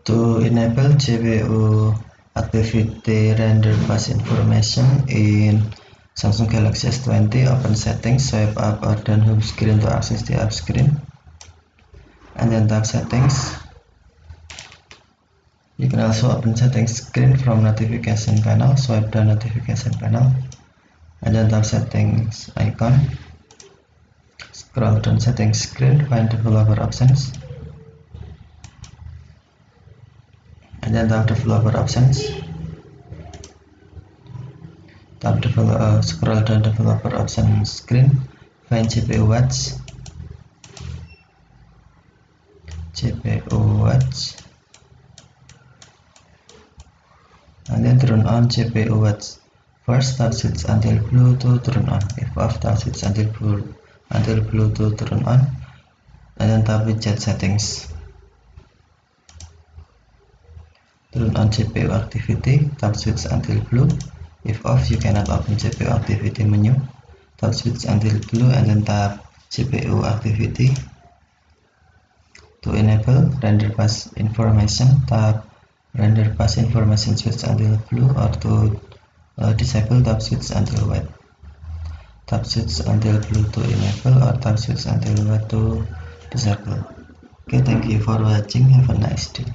To enable GPU activity render fast information in Samsung Galaxy S20, open settings, swipe up or down home screen to access the app screen, and then tap settings. You can also open settings screen from notification panel, swipe down notification panel, and then tap settings icon. Scroll down settings screen, find developer options, and then tap developer options. Scroll down developer options screen, find GPU watch, and then turn on GPU watch. First, tap switch until blue to turn on. If off, tap switch until blue to turn on, and then tap widget settings. Turn on GPU activity, tap switch until blue. If off, you cannot open GPU activity menu. Tap switch until blue and then tap GPU activity. To enable render fast information, tap render fast information, switch until blue, or to disable, tap switch until white. Tap switch until blue to enable, or tap switch until white to disable. Okay, thank you for watching. Have a nice day.